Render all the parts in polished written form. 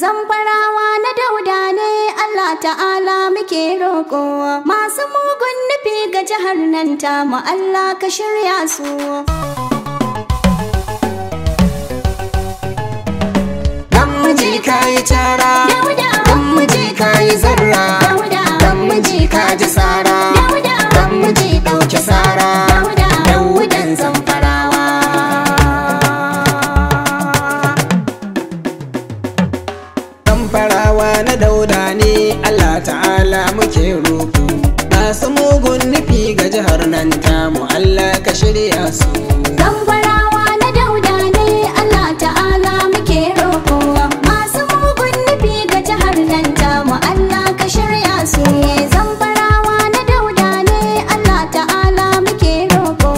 Zamfarawa na Dauda ne Allah ta'ala muke roƙo, masu mugun nufi ga jihar nan tamu Allah ka shirya su. Dan miji kayi cara, dan miji kayi zarra, dan miji kaji sara, dan miji ɗauke sara, Daudan Zamfarawa. Zamfarawa na Dauda ne Allah ta'ala muke roƙo, masu mugun nufi ga jihar nan tamu Allah ka shirya su. Zamfarawa na Dauda ne Allah ta'ala muke roƙo, masu mugun nufi ga jihar nan tamu Allah ka shirya su. Zamfarawa na Dauda ne Allah ta'ala muke roƙo,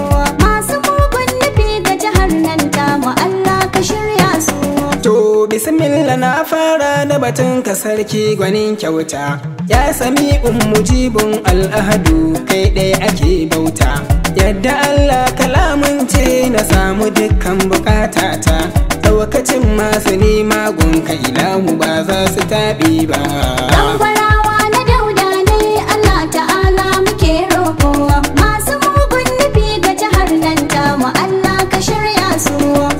masu mugun nufi ga jihar nan tamu Allah ka shirya su. To bismillah na fara da batun ka sarki gwanin kyauta, ya sami mujibun al'ahadu kai ɗaya ake bauta. Yadda Allah kalamun ce na samu dukkan bukatata, daukacin masu nema gunka ilahu ba za su taɓi ba. Zamfarawa na Dauda ne Allah ta'ala muke roƙo, masu mugun nufi ga jihar nan tamu Allah ka shirya su.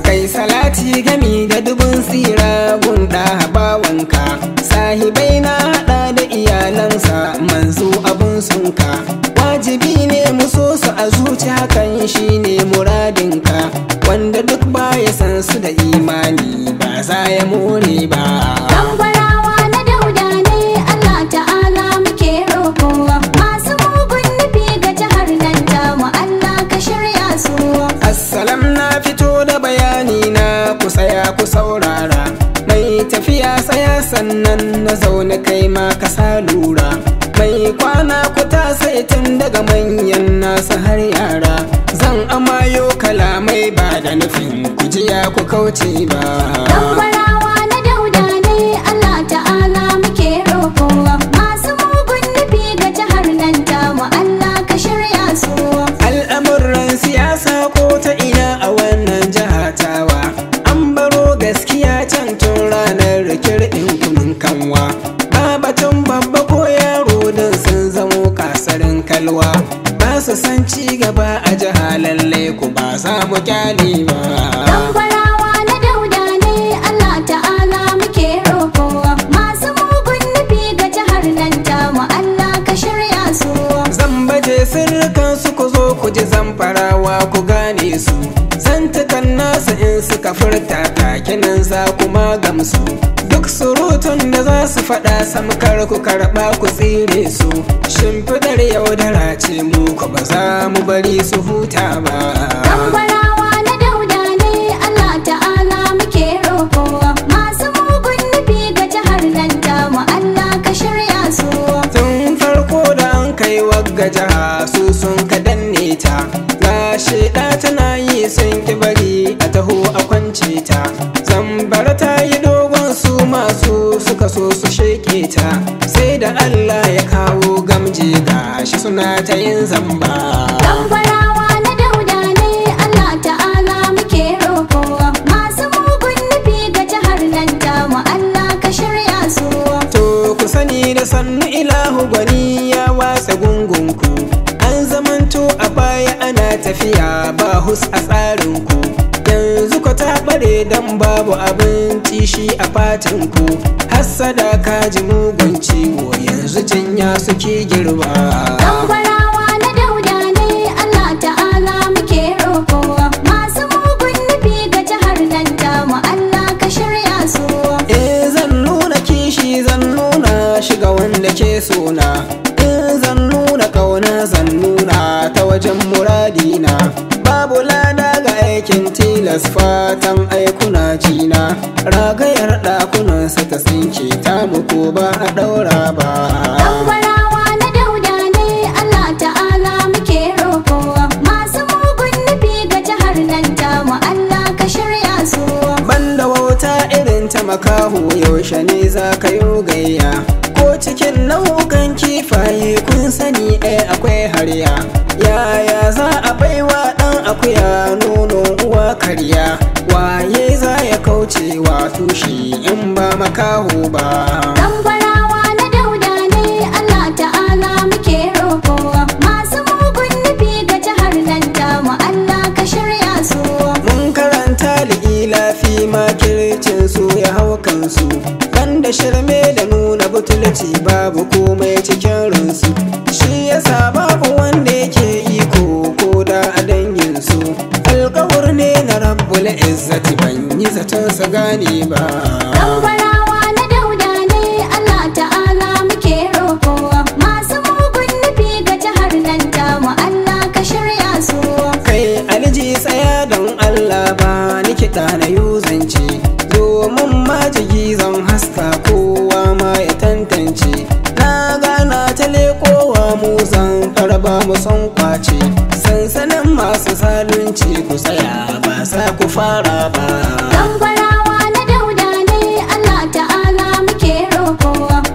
Kai salati gami da dubun sira gunda bawanka, sahibai na haɗa da iyalansa manzo abun sunka. Wajibi ne mu so su a zuci, hakan shine muradinka, wanda duk baya san su da imani ba za ya more ba. Zamfarawa na Dauda ne Allah ta'ala muke roƙo, masu mugun nufi ga jihar nan tamu Allah ka shirya su. Assalam na fito da bayani na ku saya ku saurara, mai tafiya saya sannan na zaune kai ma ka sa lura, mai kwana ku ta sai tun daga manyan nasu har yara. Zan amayo kalamai ba da nufin ku jiya ku kauce ba. Zamfarawa na Dauda ne Allah ta'ala muke roƙo, masu mugun nufi ga jihar nan tamu Allah ka shirya su. Al'amuran siyasa ko ta ina a wannan jiha tawa, an baro gaskiya can tun ranar rikirɗin kunun kanwa. Batun babba ko yaro don sun zamo kasarin kalwa, ba su san ci gaba a jiha lalle ku ba za mu kyale ba. Zamfarawa na Dauda ne Allah ta'ala muke roƙo, masu mugun nufi ga jihar nan tamu Allah ka shirya su. Zan baje sirrikan su ku zo ku ji Zamfarawa ku gane su, zantukan nasu in suka furta takinan za kuma gamsu. Duk surutun da za su faɗa samkar ku karɓa ku tsire su, shimfiɗar yaudara ce mu ku ba za mu bari su huta ba. Zamfarawa na Dauda ne Allah ta'ala muke roƙo, masu mugun nufi ga jihar nan tamu Allah ka shirya su. Tun farko da an kai wagga jiha su sun ka danne ta, ga sheda tana yi sun ki bari a taho a kwance ta. Zambara ta yi dogon su masu suka so su sheke ta, sai da Allah ya kawo gamje gashi suna ta yin zamba. Zamfarawa na Dauda ne Allah ta'ala muke roƙo, masu mugun nufi ga jihar nan tamu Allah ka shirya su. To ku sani da sannu ilahu gwani ya watsa gungunku, an zamanto a baya ana tafiya ba hus a tsarinku. Yanzu ku ta bare dan babu abinci shi a fatinku, hassada kaji mugun ciwo yanzu jinya suke girba. Zamfarawa na Dauda ne Allah ta'ala muke roƙo, masu mugun nufi ga jihar nan tamu Allah ka shirya su. Zan nuna kishi zan nuna shiga wanda ke sona, zan nuna kauna zan nuna ta wajen muradina. Babu lada ga aikin tilas fatan aikuna jina, ragayar ɗakunansa ta tsinke ta muku ba a ɗaura ba. Zamfarawa na Dauda ne Allah ta'ala muke roƙo, masu mugun nufi ga jihar nan tamu Allah ka shirya su. Banda wauta irin ta makaho yaushe ne za ka yi gayya, ko cikin nau'ukan kifaye kun sani akwai harya. Yaya za a baiwa ɗan akuya nono uwa wa karya, waye za ya kauce wa tushe in ba makaho ba. Tambarawa na Dauda ne Allah ta'ala muke roƙo, masu mugun nufi ga jihar nan tamu Allah ka shirya su. Mun karanta li'ila fi makircin su ya hau kansu, banda shirme da nuna butulci babu komai cikin ransu. Shi yasa babu wanda yake iko ko da a danginsu, alƙawar ne na rabbul izzati ban yi zaton su gane ba. Tambarawa na Dauda ne Allah ta'ala muke roƙo, masu mugun nufi ga jihar nan tamu Allah ka shirya su. Kai alji tsaya don Allah ba ni kiɗa na yuzance, domin majigi zan haska kowa ma ya tantance. Na gana ta leƙowa mu zan farba mu son kwace, sansanin masu zalunci ku tsaya ba sa ku fara ba. Tambarawa na Dauda ne Allah ta'ala muke roƙo,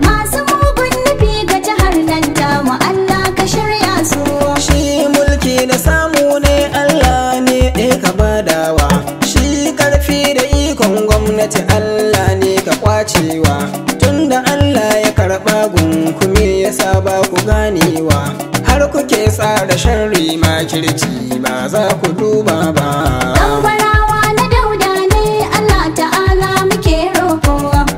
masu mugun nufi ga jihar nan tamu Allah ka shirya su. Shi mulki da samu ne Allah ne ɗaya ka badawa, shi ƙarfi da ikon gwamnati Allah ne ka kwacewa. Tunda Allah ya karɓa gunkume ya saba ku ganewa, har kuke tsara sharri makirci ba za ku duba ba. Tambarawa na Dauda ne Allah ta'ala muke roƙo,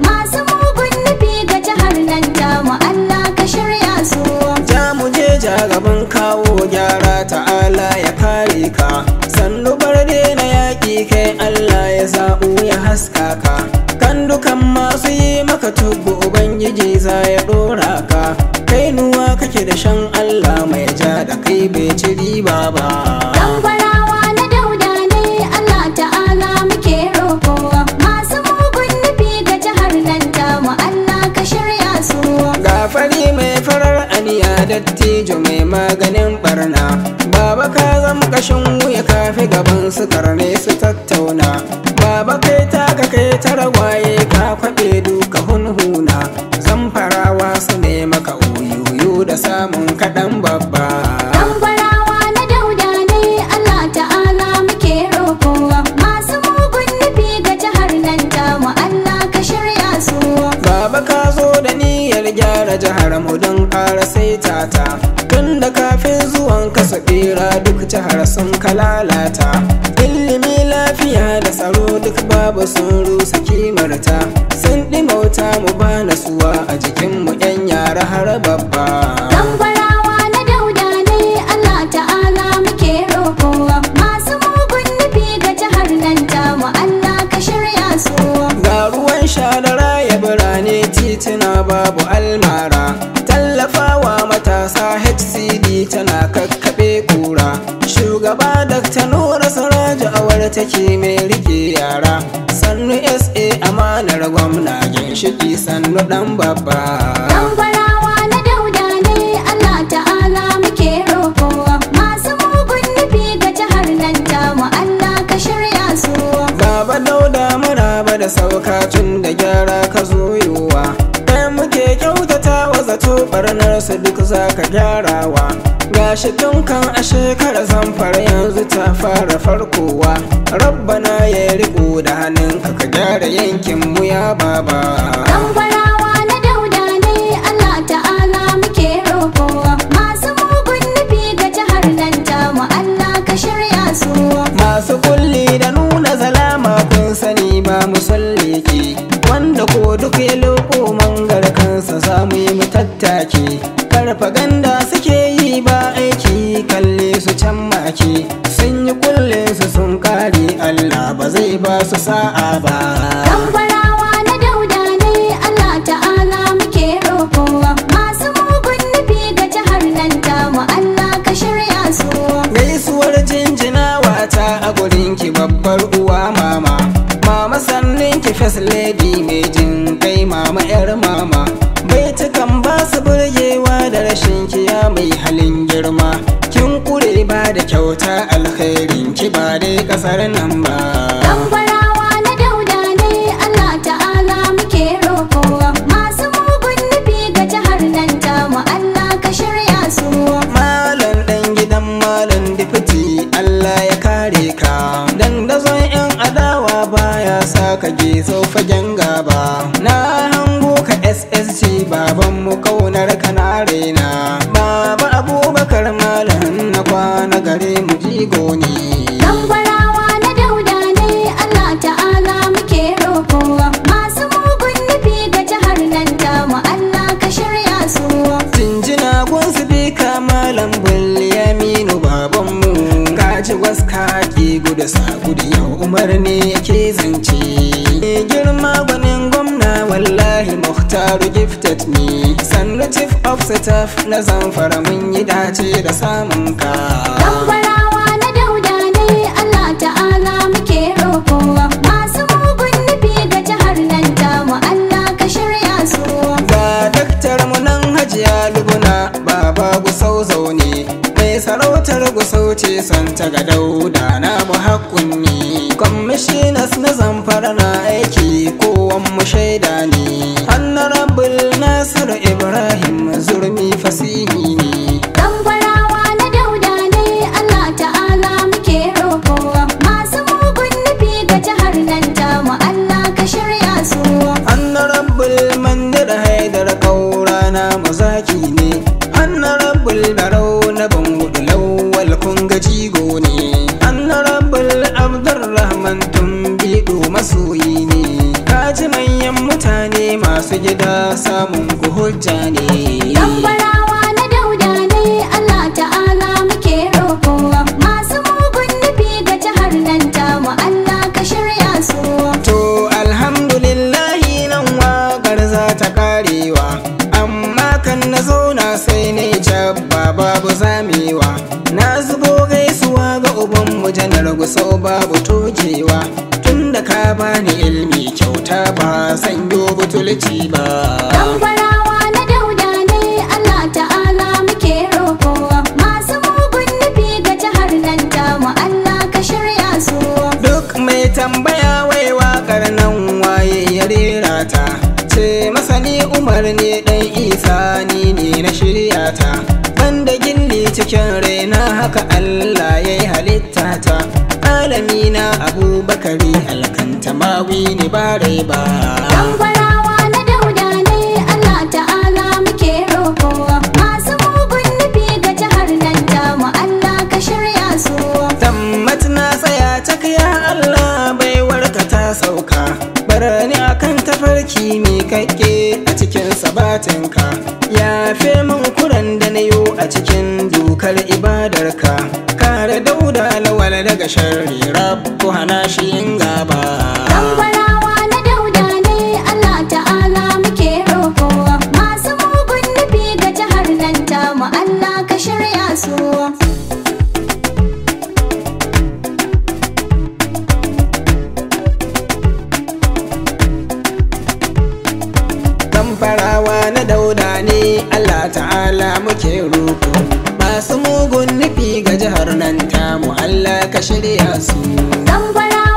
masu mugun nufi ga jihar nan tamu Allah ka shirya su. Ja mu je ja gaban kawo gyara ta'ala ya kare ka, sannu barde na yaƙi kai Allah ya zaɓu ya haska ka. Kan dukan masu yi maka tubu Ubangiji za ya ɗora ka, kai nuwa kake da shan Allah mai ja da kai bai ci riba ba. Tambarawa na Dauda ne Allah ta'ala muke roƙo, masu mugun nufi ga jihar nan tamu Allah ka shirya su. Gafari mai farar aniya dattijo mai maganin barna, baba ka zam kashin wuya kafi gaban su karne su tattauna. Baba kai taka kai ta ragwaye ka kwaɓe duka hunhuna, zamfarawa su ne maka uyuyu da samun kaɗan babba. Tambarawa na Dauda ne Allah ta'ala muke roƙo, masu mugun nufi ga jihar nan tamu Allah ka shirya su. Baba ka zo da niyyar gyara jihar mu don ƙara saita ta, tun da kafin zuwan kasa ɓera duk jihar sun kalalata. Ilimi lafiya da tsaro duk babu sun rusa kimarta, sun ɗimauta mu ba nasuwa a jikinmu 'yan yara har babba. Tambarawa na Dauda ne Allah ta'ala muke roƙo, masu mugun nufi ga jihar nan tamu Allah ka shirya su. Ga ruwan sha da raya birane tituna babu almara, tallafawa matasa HCD tana kakkaɓe ƙura. Shugaba Dr. Nura Sirajo awar take mai rike yara, sannu SA amanar gwamna ginshiki sannu ɗan babba. Tambarawa na Dauda ne Allah ta'ala muke roƙo, masu mugun nufi ga jihar nan tamu Allah ka shirya su. Baba Dauda maraba da sauka tun da gyara ka zo yiwuwa, kai muke kyautata wa zato barnar su duk za ka gyarawa. Gashi tun kan a shekara zamfara yanzu ta fara farkowa, rabbana ya riko da hannunka ka gyara yankin mu ya baba. Tambarawa na Dauda ne Allah ta'ala muke roƙo, masu mugun nufi ga jihar nan tamu Allah ka shirya su. Masu kulli da nuna zalama kun sani ba mu salleke, wanda ko duk ya loko mangar kansa za mu yi mu tattake. Farfaganda suke yi ba aiki kalle su can make, sun yi kulle su sun kare Allah ba zai ba su sa'a ba. Tambarawa na Dauda ne Allah ta'ala muke roƙo, masu mugun nufi ga jihar nan tamu Allah ka shirya su. Gaisuwar jinjinawa ta a gurinki babbar uwa mama, mama sannin ki first lady mai jin kai mama yar mama. Baitukan ba su burgewa da rashin kiya mai halin girma, kin kure ba da kyauta alkhairin ki ba dai kasar nan ba. Tambarawa na Dauda ne Allah ta'ala muke roƙo, masu mugun nufi ga jihar nan tamu Allah ka shirya su. Malam dan gidan malam dipiti Allah ya kare ka, dan da babanmu kaunar kana raina. Baba Abubakar malam na kwana gare mu jigo ne. Tambarawa na Dauda ne Allah ta'ala muke roƙo. Masu mugun nufi ga jihar nan tamu Allah ka shirya su. Jinjina gun su bi ka malam Bilyaminu babanmu. Kaji waska ki gudu sa gudu yau Umar ne yake zance. Girma gwanin gwamna wallahi Muhtaru gifted ne. Sannu chief of staff na Zamfara mun yi dace da samun ka. Tambarawa na Dauda ne Allah ta'ala muke roƙo. Masu mugun nufi ga jihar nan tamu Allah ka shirya su. Ga daktar mu nan Hajiya Lubuna baba Gusau zaune. Mai sarautar Gusau ce santa ga Dauda na mu hakunni. Kwamishinas na Zamfara na aiki kowan mu shaida ne. Honorable Nasiru Ibrahim Zurmi fasihi ne. Tambarawa na Dauda ne Allah ta'ala muke roƙo. Masu mugun nufi ga jihar nan tamu Allah ka shirya su. Honorable Mandir Haidar Kaura na mazaki ne. Honorable Barau na Bangudu Lawal kunga jigo ne. Honorable Abdurrahman Tumbido masoyi ne. Kaji manyan mutane masu gida samun ku hujja ne. Tambarawa na Dauda ne Allah ta'ala muke roƙo. Masu mugun nufi ga jihar nan tamu Allah ka shirya su. To alhamdulillahi nan waƙar za ta karewa. Amma kan na zauna sai na jabba babu zamewa. Na zubo gaisuwa ga ubanmu Janar Gusau babu tojewa. Tunda ka bani ilmi kyauta ba san yo butulci ba. Tambarawa na Dauda ne Allah ta'ala muke roƙo. Masu mugun nufi ga jihar nan tamu Allah ka shirya su. Duk mai tambaya wai waƙar nan waye ya rera ta. Ce masani Umar ne ɗan Isa ni ne na shirya ta. Banda gilli cikin raina haka Allah ya yi halitta ta. Alamina Abubakari alkantamawi ne ba rai ba. Tambarawa na Dauda ne Allah ta'ala muke roƙo. Masu mugun nufi ga jihar nan tamu Allah ka shirya su. Tammat na tsaya cak ya Allah baiwarka ta sauka. Barani akan tafarki mai kakke a cikin sabatinka. Yafe min kuran da na yo a cikin dukar ibadarka. Kare Dauda Lawal daga sharri Rabbu hana shi yin gaba. Tambarawa na Dauda ne Allah ta'ala muke roƙo. Masu mugun nufi ga jihar nan tamu Allah ka shirya su. Zamfarawa na Dauda ne Allah ta'ala muke roƙo. Masu mugun nufi ga jihar nan tamu Allah ka shirya su. Tambarawa